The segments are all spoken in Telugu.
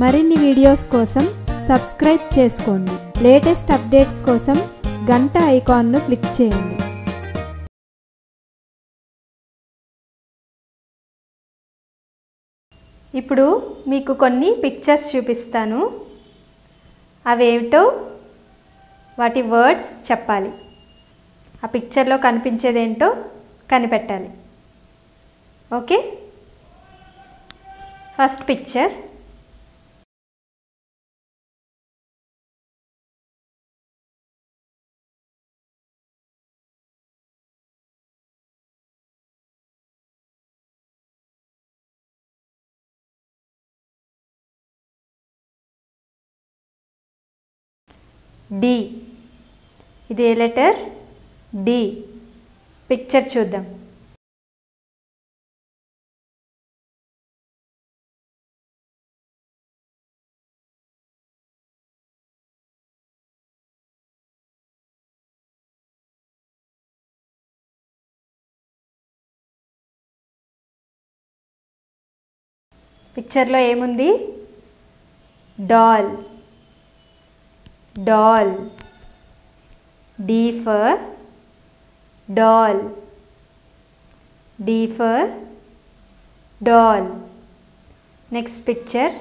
మరిన్ని వీడియోస్ కోసం సబ్స్క్రైబ్ చేసుకోండి. లేటెస్ట్ అప్డేట్స్ కోసం గంట ఐకాన్ను క్లిక్ చేయండి. ఇప్పుడు మీకు కొన్ని పిక్చర్స్ చూపిస్తాను. అవేమిటో వాటి వర్డ్స్ చెప్పాలి. ఆ పిక్చర్లో కనిపించేదేంటో కనిపెట్టాలి. Okay, first picture. డి. ఇది ఏ లెటర్? డి. పిక్చర్ చూద్దాం. పిక్చర్లో ఏముంది? Doll. Doll. D for doll. D for doll. Next picture.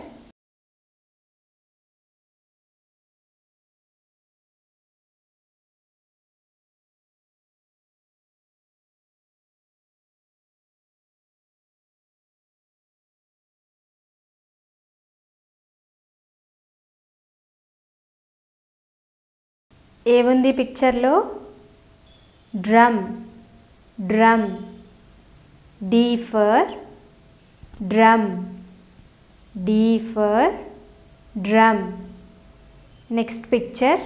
ఏముంది పిక్చర్లో? Drum. Drum. D for drum. D for drum. Next picture.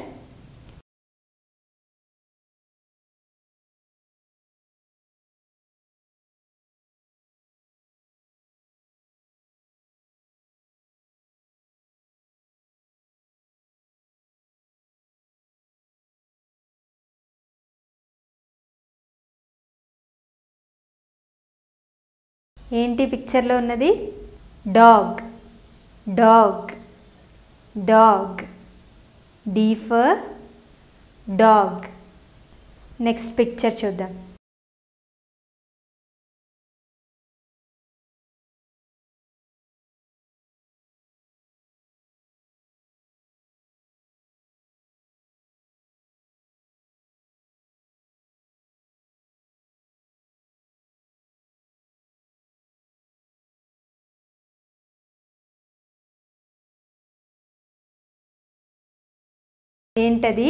ఏంటి పిక్చర్లో ఉన్నది? Dog. Dog. Dog. D for dog. Next picture చూద్దాం. ఏంటది?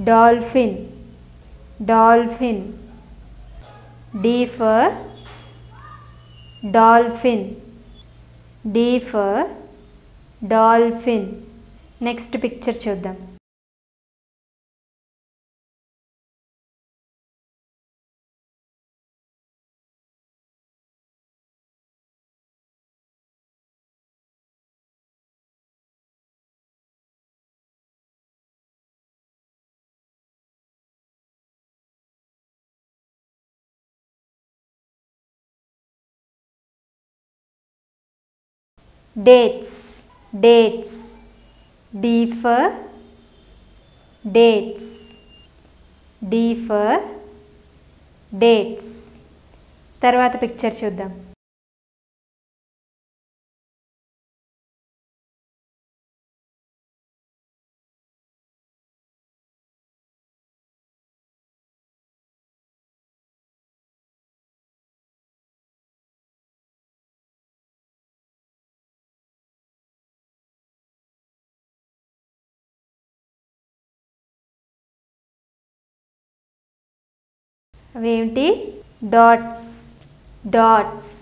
Dolphin. Dolphin. D for dolphin. D for dolphin. Next picture చూద్దాం. Dates. Dates. D for dates. D for dates. తర్వాత పిక్చర్ చూద్దాం. అవేమిటి? Dots. Dots.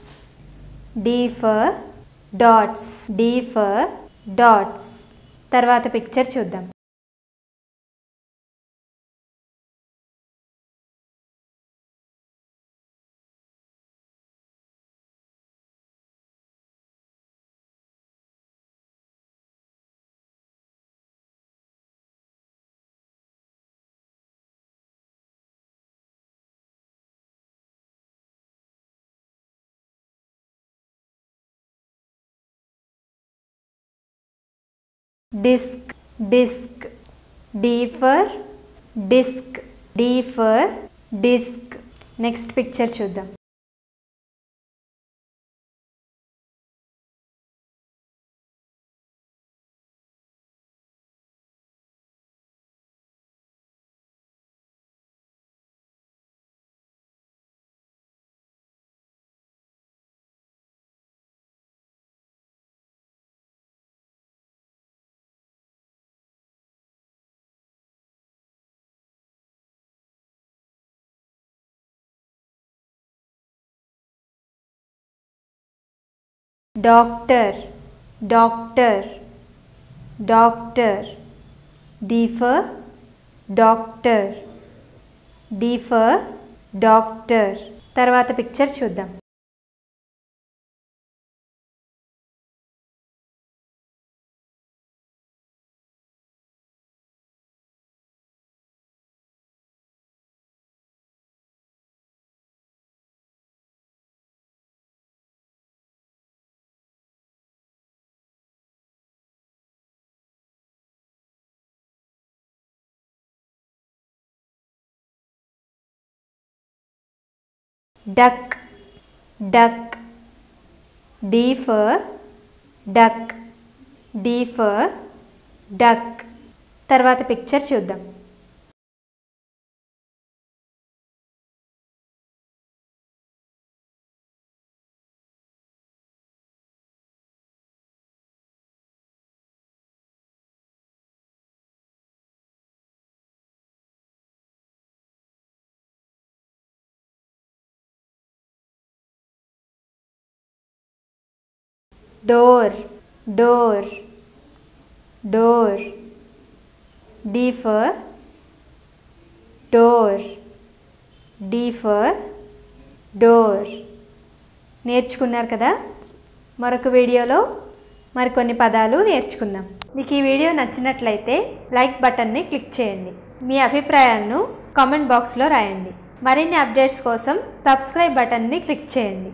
D for dots. D for dots. తర్వాత పిక్చర్ చూద్దాం. Disc disc. D for disc. D for disc. Next picture చూద్దాం. Doctor doctor doctor. D for doctor. D for doctor. తర్వాత పిక్చర్ చూద్దాం. Duck duck. D for duck. D for duck. తర్వాత పిక్చర్ చూద్దాం. Door door door. D for door. D for door. నేర్చుకున్నారు కదా. మరొక వీడియోలో మరికొన్ని పదాలు నేర్చుకుందాం. మీకు ఈ వీడియో నచ్చినట్లయితే లైక్ బటన్ని క్లిక్ చేయండి. మీ అభిప్రాయాలను కామెంట్ బాక్స్లో రాయండి. మరిన్ని అప్డేట్స్ కోసం సబ్స్క్రైబ్ బటన్ని క్లిక్ చేయండి.